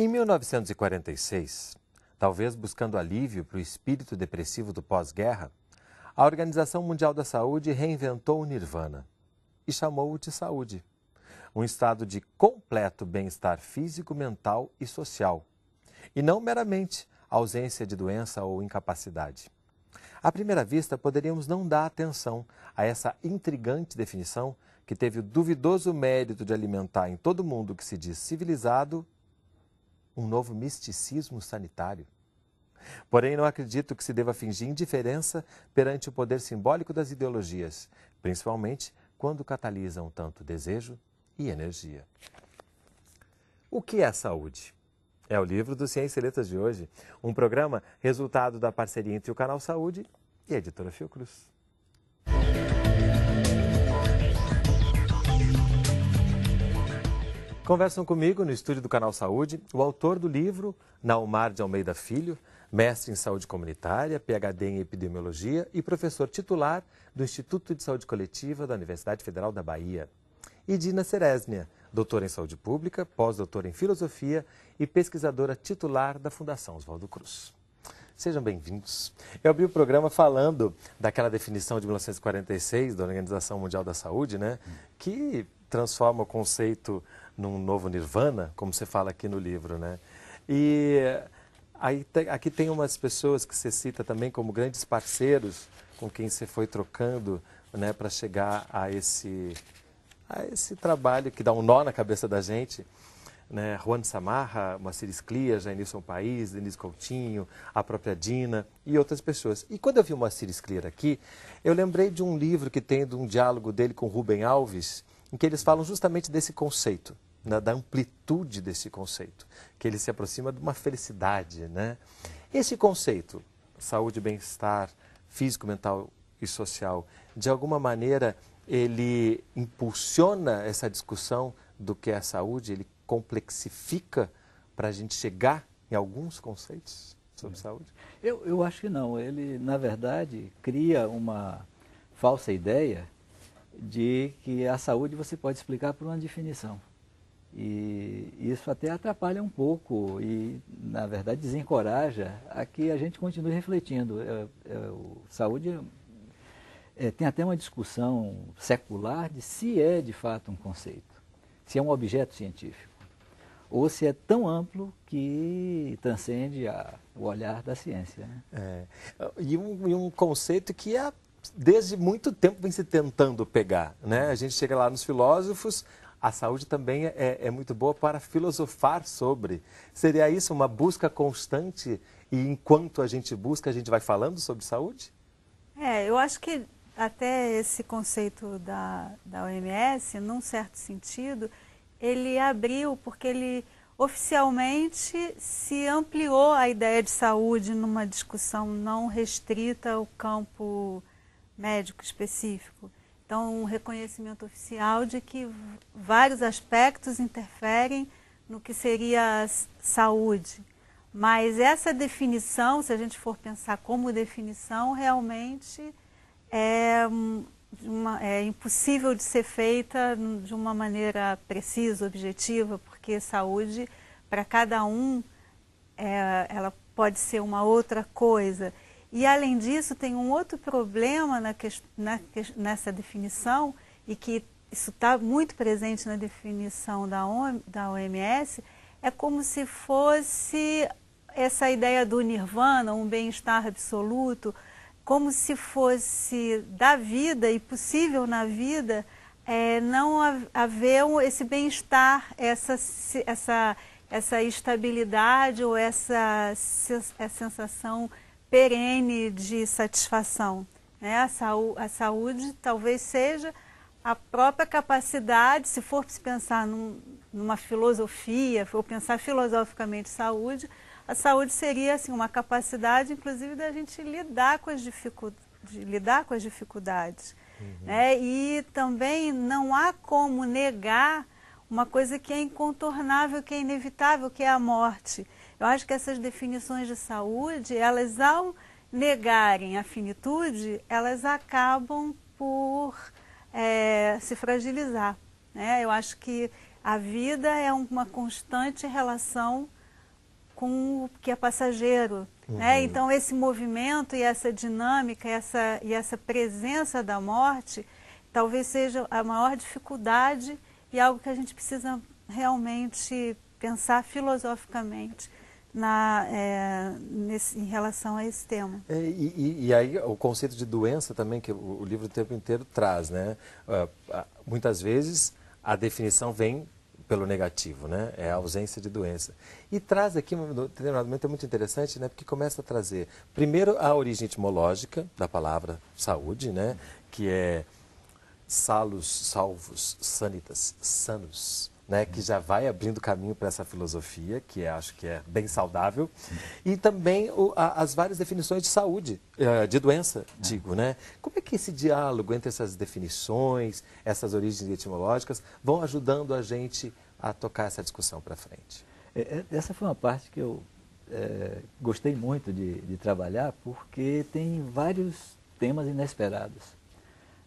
Em 1946, talvez buscando alívio para o espírito depressivo do pós-guerra, a Organização Mundial da Saúde reinventou o Nirvana e chamou-o de saúde. Um estado de completo bem-estar físico, mental e social, e não meramente ausência de doença ou incapacidade. À primeira vista, poderíamos não dar atenção a essa intrigante definição que teve o duvidoso mérito de alimentar em todo mundo que se diz civilizado um novo misticismo sanitário. Porém, não acredito que se deva fingir indiferença perante o poder simbólico das ideologias, principalmente quando catalisam tanto desejo e energia. O que é saúde? É o livro do Ciência e Letras de hoje, um programa resultado da parceria entre o Canal Saúde e a editora Fiocruz. Conversam comigo no estúdio do Canal Saúde o autor do livro, Naumar de Almeida Filho, mestre em saúde comunitária, PhD em epidemiologia e professor titular do Instituto de Saúde Coletiva da Universidade Federal da Bahia. E Dina Ceresnia, doutora em saúde pública, pós-doutora em filosofia e pesquisadora titular da Fundação Oswaldo Cruz. Sejam bem-vindos. Eu abri o programa falando daquela definição de 1946 da Organização Mundial da Saúde, né, que transforma o conceito num novo nirvana, como você fala aqui no livro, né? E aí, aqui tem umas pessoas que você cita também como grandes parceiros com quem você foi trocando, né, para chegar a esse trabalho que dá um nó na cabeça da gente, né? Juan Samarra, Moacir Scliar, Jainilson País, Denise Coutinho, a própria Dina e outras pessoas. E quando eu vi o Moacir Scliar aqui, eu lembrei de um livro que tem de um diálogo dele com Rubem Alves, em que eles falam justamente desse conceito, né, da amplitude desse conceito, que ele se aproxima de uma felicidade, né? Esse conceito, saúde, bem-estar, físico, mental e social, de alguma maneira ele impulsiona essa discussão do que é a saúde, ele complexifica para a gente chegar em alguns conceitos sobre saúde? Eu acho que não. Ele, na verdade, cria uma falsa ideia de que a saúde você pode explicar por uma definição. E isso até atrapalha um pouco e, na verdade, desencoraja a que a gente continue refletindo. Saúde tem até uma discussão secular de se é, de fato, um conceito, se é um objeto científico, ou se é tão amplo que transcende o olhar da ciência, né? E um conceito que desde muito tempo vem se tentando pegar, né? A gente chega lá nos filósofos, a saúde também é muito boa para filosofar sobre. Seria isso uma busca constante e enquanto a gente busca, a gente vai falando sobre saúde? Eu acho que até esse conceito da OMS, num certo sentido, ele abriu porque ele oficialmente se ampliou a ideia de saúde numa discussão não restrita ao campo médico específico. Então, um reconhecimento oficial de que vários aspectos interferem no que seria a saúde. Mas essa definição, se a gente for pensar como definição, realmente é impossível de ser feita de uma maneira precisa, objetiva, porque saúde, para cada um, ela pode ser uma outra coisa. E, além disso, tem um outro problema nessa definição, e que isso está muito presente na definição da OMS, é como se fosse essa ideia do nirvana, um bem-estar absoluto, como se fosse da vida e possível na vida não haver esse bem-estar, essa estabilidade ou essa sensação perene de satisfação, né? A saúde talvez seja a própria capacidade, se for pensar numa filosofia, for pensar filosoficamente saúde, a saúde seria assim, uma capacidade, inclusive, da gente lidar com as dificuldades. Né? E também não há como negar uma coisa que é incontornável, que é inevitável, que é a morte. Eu acho que essas definições de saúde, elas ao negarem a finitude, elas acabam por se fragilizar. Né? Eu acho que a vida é uma constante relação com o que é passageiro. Né? Então, esse movimento e essa dinâmica e essa presença da morte talvez seja a maior dificuldade e algo que a gente precisa realmente pensar filosoficamente em relação a esse tema. E aí o conceito de doença também, que o livro o tempo inteiro traz, né? Muitas vezes a definição vem pelo negativo, né? É a ausência de doença. E traz aqui, no determinado momento, é muito interessante, né? Porque começa a trazer, primeiro, a origem etimológica da palavra saúde, né? Que é salus, salvus, sanitas, sanus, né? Que já vai abrindo caminho para essa filosofia, que acho que é bem saudável. E também as várias definições de saúde, de doença, digo, né? Como é que esse diálogo entre essas definições, essas origens etimológicas, vão ajudando a gente a tocar essa discussão para frente? Essa foi uma parte que eu gostei muito de trabalhar, porque tem vários temas inesperados.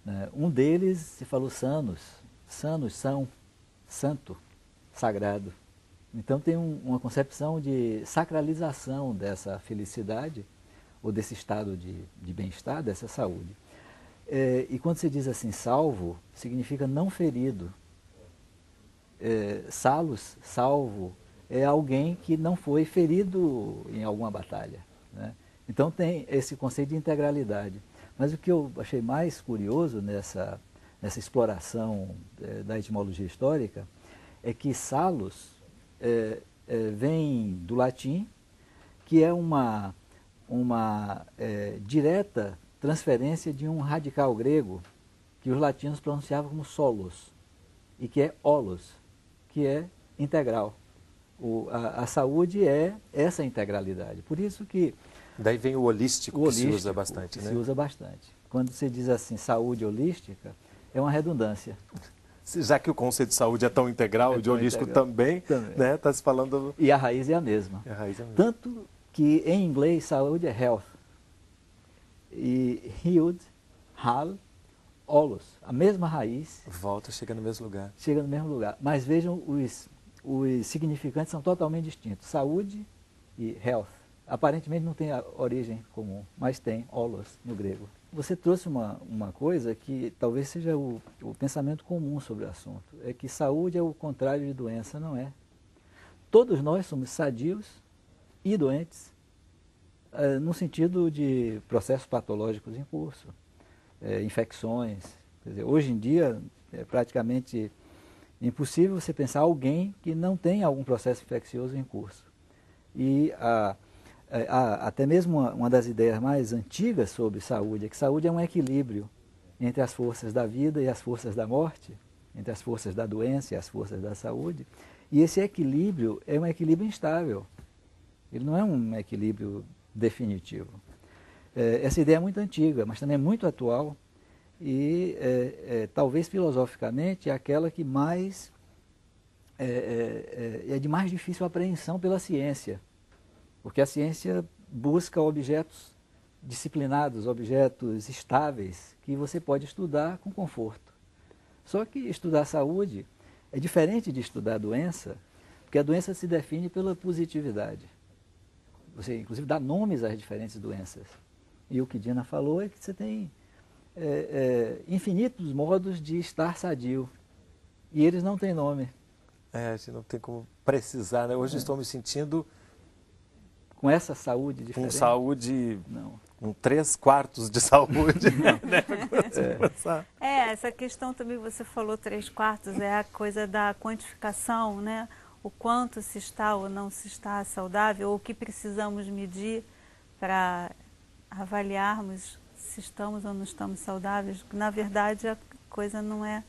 Né? Um deles, se falou sanos, são, santo, sagrado. Então tem uma concepção de sacralização dessa felicidade, ou desse estado de bem-estar, dessa saúde. E quando se diz assim, salvo, significa não ferido. Salus, salvo, é alguém que não foi ferido em alguma batalha. Né? Então tem esse conceito de integralidade. Mas o que eu achei mais curioso nessa exploração da etimologia histórica é que salus vem do latim, que é uma direta transferência de um radical grego que os latinos pronunciavam como solos, e que é holos, que é integral. A saúde é essa integralidade. Por isso que... Daí vem o holístico, que se usa bastante, né? Se usa bastante. Quando você diz assim, saúde holística, é uma redundância. Já que o conceito de saúde é tão integral, de holístico também, né? Está se falando... E a raiz é a mesma. Tanto que em inglês saúde é health. E healed, hal, holos. A mesma raiz. Volta, chega no mesmo lugar. Chega no mesmo lugar. Mas vejam, os significantes são totalmente distintos. Saúde e health. Aparentemente não tem a origem comum, mas tem holos no grego. Você trouxe uma coisa que talvez seja o pensamento comum sobre o assunto. É que saúde é o contrário de doença, não é? Todos nós somos sadios e doentes, no sentido de processos patológicos em curso, infecções. Quer dizer, hoje em dia é praticamente impossível você pensar alguém que não tem algum processo infeccioso em curso. E até mesmo uma das ideias mais antigas sobre saúde é que saúde é um equilíbrio entre as forças da vida e as forças da morte, entre as forças da doença e as forças da saúde. E esse equilíbrio é um equilíbrio instável. Ele não é um equilíbrio definitivo. Essa ideia é muito antiga, mas também é muito atual e talvez filosoficamente é aquela que mais é de mais difícil apreensão pela ciência. Porque a ciência busca objetos disciplinados, objetos estáveis, que você pode estudar com conforto. Só que estudar saúde é diferente de estudar a doença, porque a doença se define pela positividade. Você, inclusive, dá nomes às diferentes doenças. E o que Dina falou é que você tem infinitos modos de estar sadio. E eles não têm nome. A gente não tem como precisar, né? Hoje estou me sentindo... Com essa saúde diferente? Com saúde, não. Com 3/4 de saúde. Né? Essa questão também você falou 3/4, é a coisa da quantificação, né? O quanto se está ou não se está saudável, ou o que precisamos medir para avaliarmos se estamos ou não estamos saudáveis. Na verdade, a coisa não é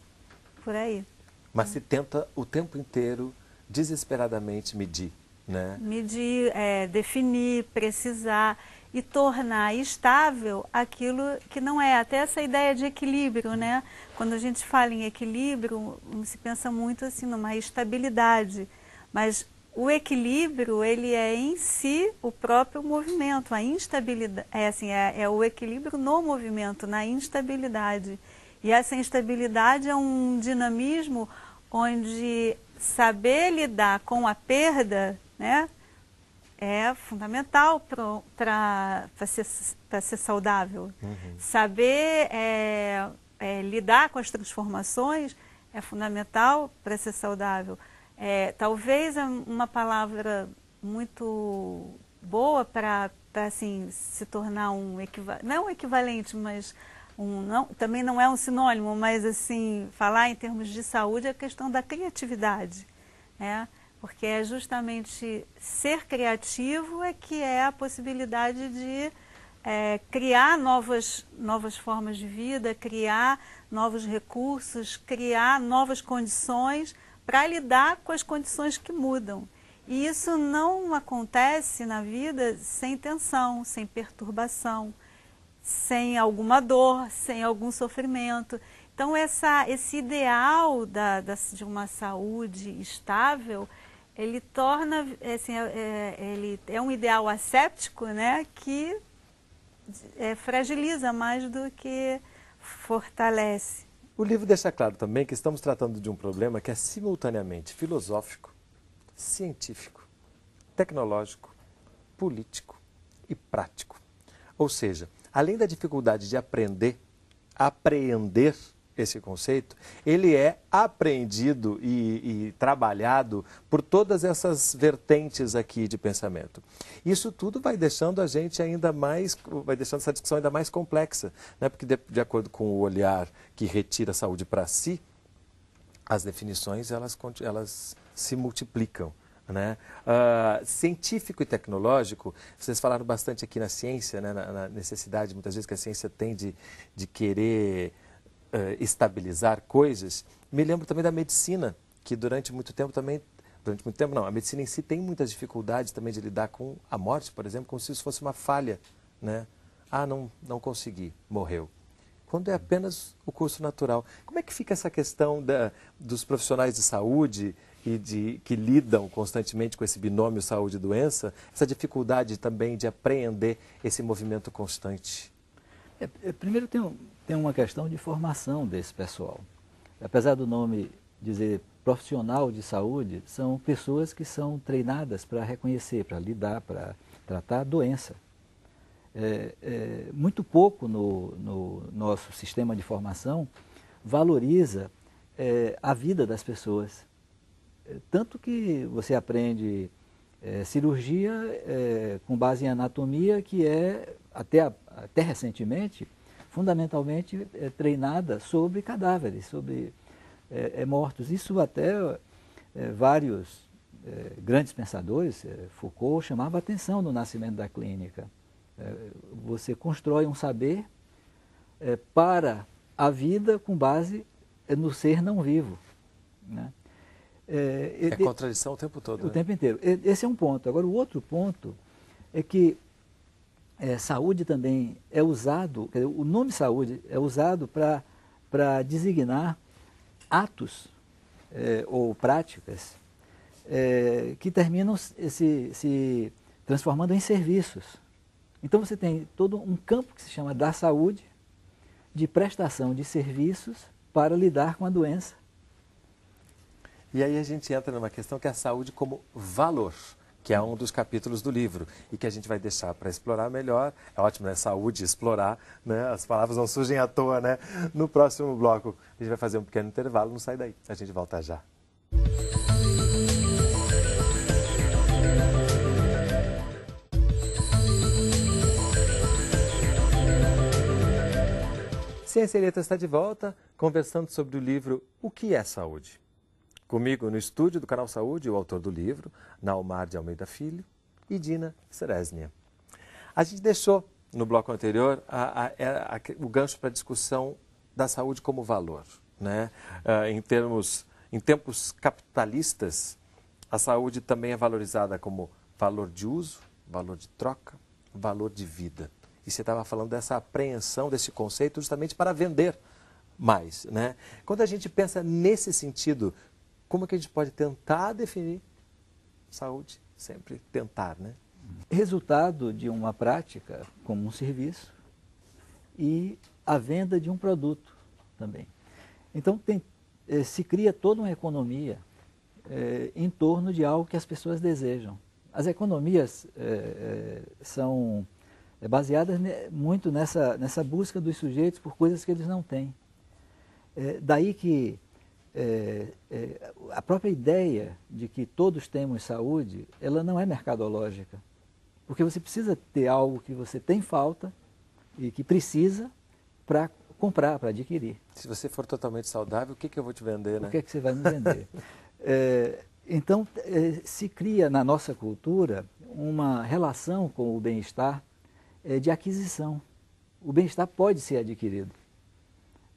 por aí. Mas se tenta o tempo inteiro, desesperadamente, medir. Né? Medir, definir, precisar e tornar estável aquilo que não é. Até essa ideia de equilíbrio, né? Quando a gente fala em equilíbrio, se pensa muito assim numa estabilidade. Mas o equilíbrio, ele é em si o próprio movimento. A instabilidade, é o equilíbrio no movimento, na instabilidade. E essa instabilidade é um dinamismo onde saber lidar com a perda, né, é fundamental para ser saudável. Saber lidar com as transformações é fundamental para ser saudável. Talvez uma palavra muito boa para assim, se tornar não um equivalente, mas também não é um sinônimo, mas assim, falar em termos de saúde é a questão da criatividade, né? Porque é justamente ser criativo que é a possibilidade de criar novas formas de vida, criar novos recursos, criar novas condições para lidar com as condições que mudam. E isso não acontece na vida sem tensão, sem perturbação, sem alguma dor, sem algum sofrimento. Então, esse ideal de uma saúde estável, ele torna, assim, ele é um ideal asséptico, né, que fragiliza mais do que fortalece. O livro deixa claro também que estamos tratando de um problema que é simultaneamente filosófico, científico, tecnológico, político e prático. Ou seja, além da dificuldade de apreender esse conceito, ele é apreendido e trabalhado por todas essas vertentes aqui de pensamento. Isso tudo vai deixando a gente vai deixando essa discussão ainda mais complexa, né? Porque de acordo com o olhar que retira a saúde para si, as definições elas se multiplicam, né? Científico e tecnológico, vocês falaram bastante aqui na ciência, né? Na necessidade muitas vezes que a ciência tem de querer estabilizar coisas. Me lembro também da medicina, que durante muito tempo não, a medicina em si tem muitas dificuldades também de lidar com a morte, por exemplo, como se isso fosse uma falha, né? Não consegui, morreu. Quando é apenas o curso natural. Como é que fica essa questão dos profissionais de saúde que lidam constantemente com esse binômio saúde e doença, essa dificuldade também de apreender esse movimento constante? Primeiro tem uma questão de formação desse pessoal. Apesar do nome dizer profissional de saúde, são pessoas que são treinadas para reconhecer, para lidar, para tratar a doença. Muito pouco no nosso sistema de formação valoriza a vida das pessoas. Tanto que você aprende cirurgia com base em anatomia, que até recentemente, fundamentalmente treinada sobre cadáveres, sobre mortos. Isso até vários grandes pensadores, Foucault, chamava atenção no nascimento da clínica. Você constrói um saber para a vida com base no ser não vivo, né? Contradição o tempo todo. O tempo inteiro. Esse é um ponto. Agora, o outro ponto é que saúde também é usado, quer dizer, o nome saúde é usado para designar atos ou práticas que terminam se transformando em serviços. Então você tem todo um campo que se chama da saúde, de prestação de serviços para lidar com a doença. E aí a gente entra numa questão que é a saúde como valor, que é um dos capítulos do livro e que a gente vai deixar para explorar melhor. É ótimo, né? Saúde, explorar, né? As palavras não surgem à toa, né? No próximo bloco a gente vai fazer um pequeno intervalo, não sai daí, a gente volta já. Ciência e Letras está de volta, conversando sobre o livro O que é Saúde? Comigo no estúdio do Canal Saúde, o autor do livro, Naumar de Almeida Filho, e Dina Seresnia. A gente deixou no bloco anterior o gancho para a discussão da saúde como valor, né? Em tempos capitalistas, a saúde também é valorizada como valor de uso, valor de troca, valor de vida. E você estava falando dessa apreensão desse conceito justamente para vender mais, né? Quando a gente pensa nesse sentido, como é que a gente pode tentar definir saúde? Sempre tentar, né? Resultado de uma prática como um serviço e a venda de um produto também. Então se cria toda uma economia em torno de algo que as pessoas desejam. As economias são baseadas muito nessa busca dos sujeitos por coisas que eles não têm. Daí que a própria ideia de que todos temos saúde, ela não é mercadológica. Porque você precisa ter algo que você tem falta e que precisa para comprar, para adquirir. Se você for totalmente saudável, o que eu vou te vender, né? O que é que você vai me vender? Então, se cria na nossa cultura uma relação com o bem-estar de aquisição. O bem-estar pode ser adquirido.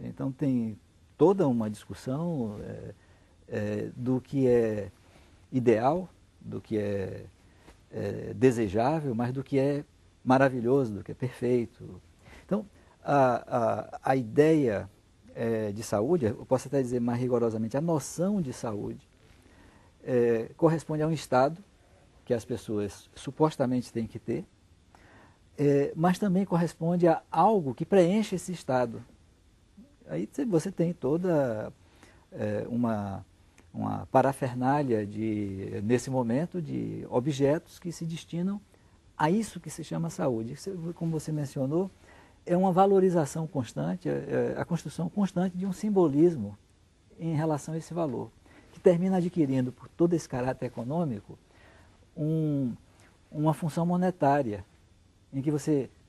Então, tem toda uma discussão do que é ideal, do que é desejável, mas do que é maravilhoso, do que é perfeito. Então, a ideia de saúde, eu posso até dizer mais rigorosamente, a noção de saúde corresponde a um estado que as pessoas supostamente têm que ter, mas também corresponde a algo que preenche esse estado. Aí você tem toda uma parafernália nesse momento de objetos que se destinam a isso que se chama saúde. Como você mencionou, é uma valorização constante, a construção constante de um simbolismo em relação a esse valor, que termina adquirindo, por todo esse caráter econômico, uma função monetária, em que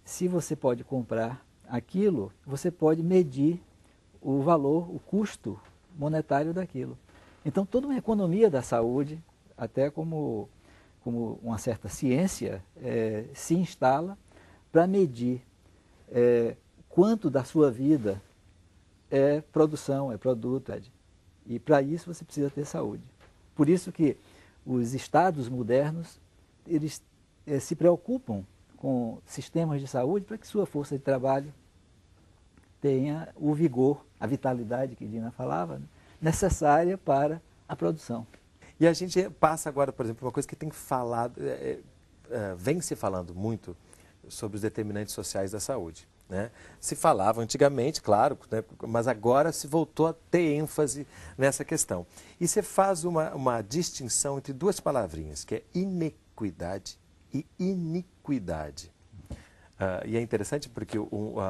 se você pode comprar aquilo, você pode medir o valor, o custo monetário daquilo. Então, toda uma economia da saúde, até como uma certa ciência, se instala para medir quanto da sua vida é produção, é produto. E para isso você precisa ter saúde. Por isso que os estados modernos, eles se preocupam com sistemas de saúde para que sua força de trabalho tenha o vigor, a vitalidade que Dina falava, né, necessária para a produção. E a gente passa agora, por exemplo, uma coisa que tem falado, vem se falando muito sobre os determinantes sociais da saúde. Né? Se falava antigamente, claro, né, mas agora se voltou a ter ênfase nessa questão. E você faz uma distinção entre duas palavrinhas, que é inequidade e iniquidade. E é interessante porque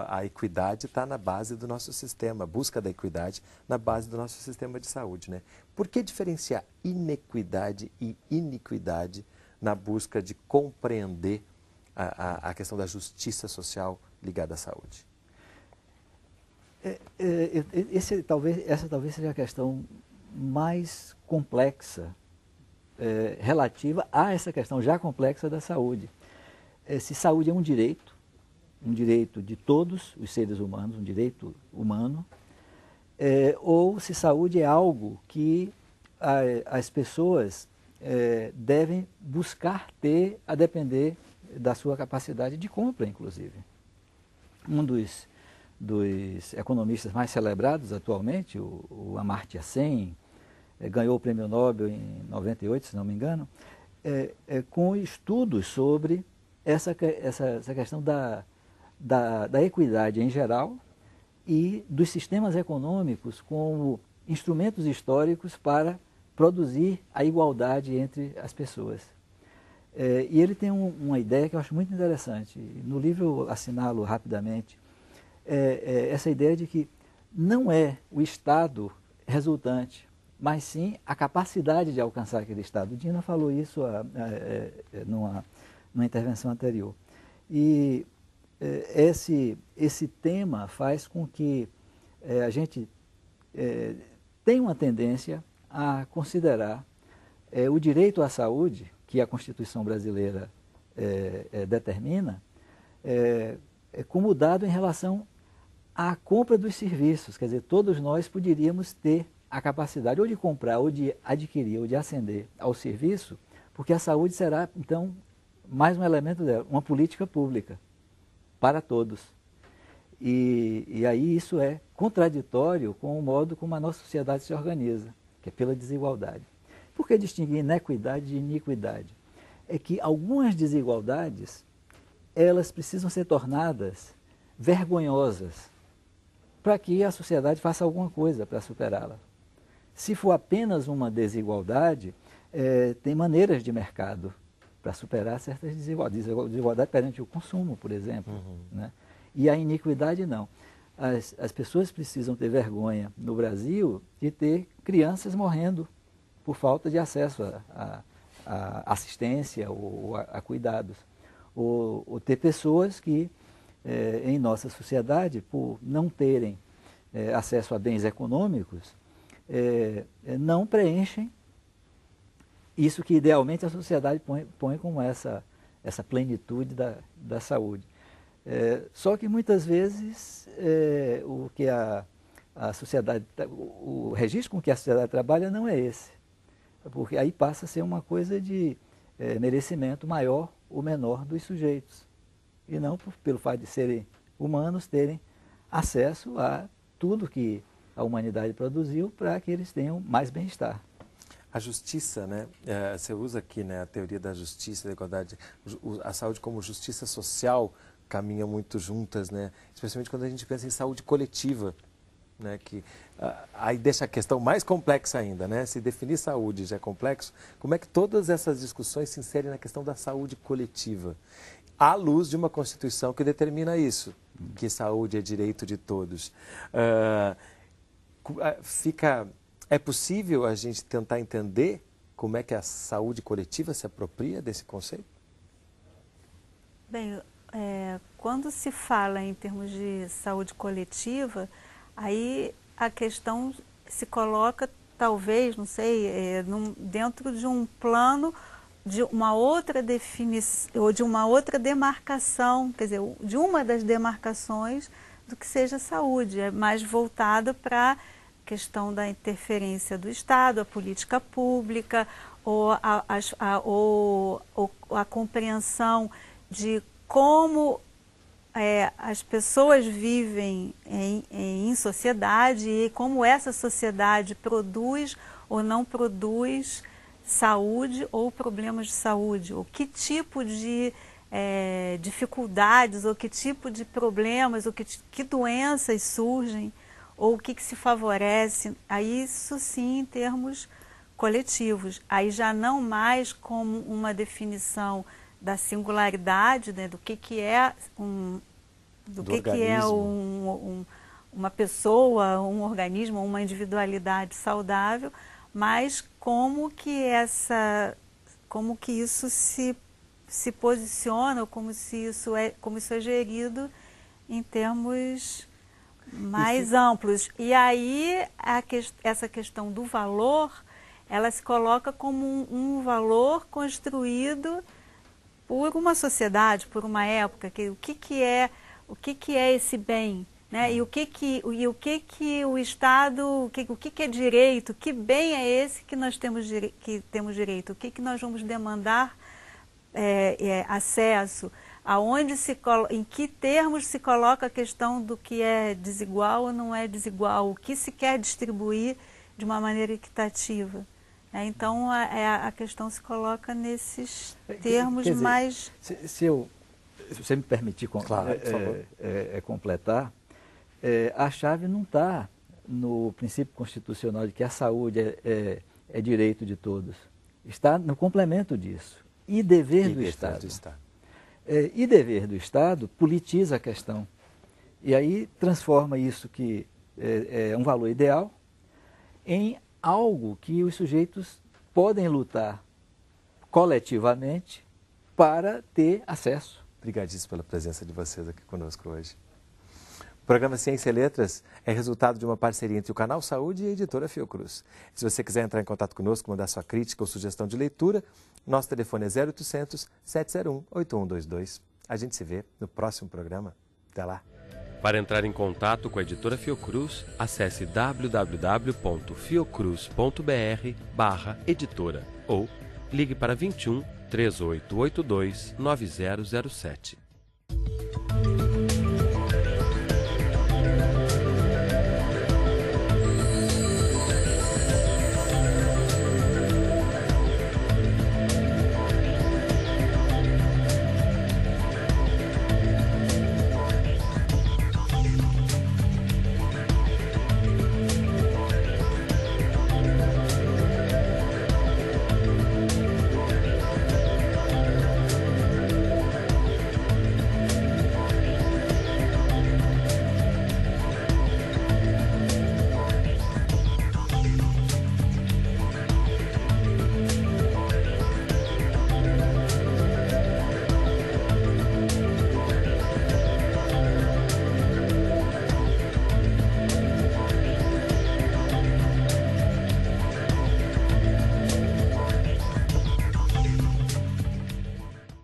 a equidade está na base do nosso sistema, a busca da equidade na base do nosso sistema de saúde. Né? Por que diferenciar inequidade e iniquidade na busca de compreender a questão da justiça social ligada à saúde? Essa talvez seja a questão mais complexa relativa a essa questão já complexa da saúde. Se saúde é um direito de todos os seres humanos, um direito humano, ou se saúde é algo que as pessoas devem buscar ter a depender da sua capacidade de compra, inclusive. Um dos economistas mais celebrados atualmente, o Amartya Sen, ganhou o Prêmio Nobel em 98, se não me engano, com estudos sobre essa questão da equidade em geral e dos sistemas econômicos como instrumentos históricos para produzir a igualdade entre as pessoas. E ele tem uma ideia que eu acho muito interessante. No livro eu assinalo rapidamente essa ideia de que não é o Estado resultante, mas sim a capacidade de alcançar aquele Estado. Dina falou isso numa intervenção anterior. E esse tema faz com que a gente tenha uma tendência a considerar o direito à saúde, que a Constituição brasileira determina, como dado em relação à compra dos serviços. Quer dizer, todos nós poderíamos ter a capacidade ou de comprar, ou de adquirir, ou de ascender ao serviço, porque a saúde será, então, mais um elemento dela, uma política pública para todos. E aí isso é contraditório com o modo como a nossa sociedade se organiza, que é pela desigualdade. Por que distinguir inequidade de iniquidade? É que algumas desigualdades, elas precisam ser tornadas vergonhosas para que a sociedade faça alguma coisa para superá-la. Se for apenas uma desigualdade, tem maneiras de mercado para superar certas desigualdades perante o consumo, por exemplo. Né? E a iniquidade não. As pessoas precisam ter vergonha no Brasil de ter crianças morrendo por falta de acesso a assistência ou a cuidados. Ou ter pessoas que, em nossa sociedade, por não terem acesso a bens econômicos, não preenchem isso que idealmente a sociedade põe como essa plenitude da saúde. Só que muitas vezes o que a sociedade, o registro com que a sociedade trabalha não é esse. Porque aí passa a ser uma coisa de merecimento maior ou menor dos sujeitos. E não pelo fato de serem humanos, terem acesso a tudo que a humanidade produziu para que eles tenham mais bem-estar. A justiça, né? Você usa aqui, né, a teoria da justiça, da igualdade, a saúde como justiça social caminham muito juntas, né? Especialmente quando a gente pensa em saúde coletiva, né? Que aí deixa a questão mais complexa ainda, né? Se definir saúde já é complexo, como é que todas essas discussões se inserem na questão da saúde coletiva? À luz de uma Constituição que determina isso, que saúde é direito de todos. É possível a gente tentar entender como é que a saúde coletiva se apropria desse conceito? Bem, quando se fala em termos de saúde coletiva, aí a questão se coloca, talvez, não sei, dentro de um plano de uma outra definição, ou de uma outra demarcação, quer dizer, de uma das demarcações do que seja saúde, é mais voltada para a questão da interferência do Estado, a política pública, ou a compreensão de como as pessoas vivem em sociedade e como essa sociedade produz ou não produz saúde ou problemas de saúde, ou que tipo de dificuldades, ou que tipo de problemas, ou que doenças surgem, ou o que se favorece. Aí isso sim em termos coletivos. Aí já não mais como uma definição da singularidade, né, do que é uma pessoa, um organismo, uma individualidade saudável, mas como que isso se posiciona, como isso é gerido em termos mais amplos. E aí essa questão do valor, ela se coloca como um valor construído por uma sociedade, por uma época, o que é esse bem, né? E o que o Estado, o que é direito, que bem é esse que nós temos direito, o que nós vamos demandar acesso, em que termos se coloca a questão do que é desigual ou não é desigual, o que se quer distribuir de uma maneira equitativa. Então, a questão se coloca nesses termos. Quer dizer, mais... Se você me permitir claro, por favor. Completar, a chave não está no princípio constitucional de que a saúde é direito de todos. Está no complemento disso. E dever do Estado. E dever do Estado politiza a questão. E aí transforma isso que é um valor ideal em algo que os sujeitos podem lutar coletivamente para ter acesso. Obrigadíssimo pela presença de vocês aqui conosco hoje. O programa Ciência e Letras é resultado de uma parceria entre o Canal Saúde e a editora Fiocruz. Se você quiser entrar em contato conosco, mandar sua crítica ou sugestão de leitura, nosso telefone é 0800 701 8122. A gente se vê no próximo programa. Até lá. Para entrar em contato com a editora Fiocruz, acesse www.fiocruz.br/editora ou ligue para 21 3882 9007.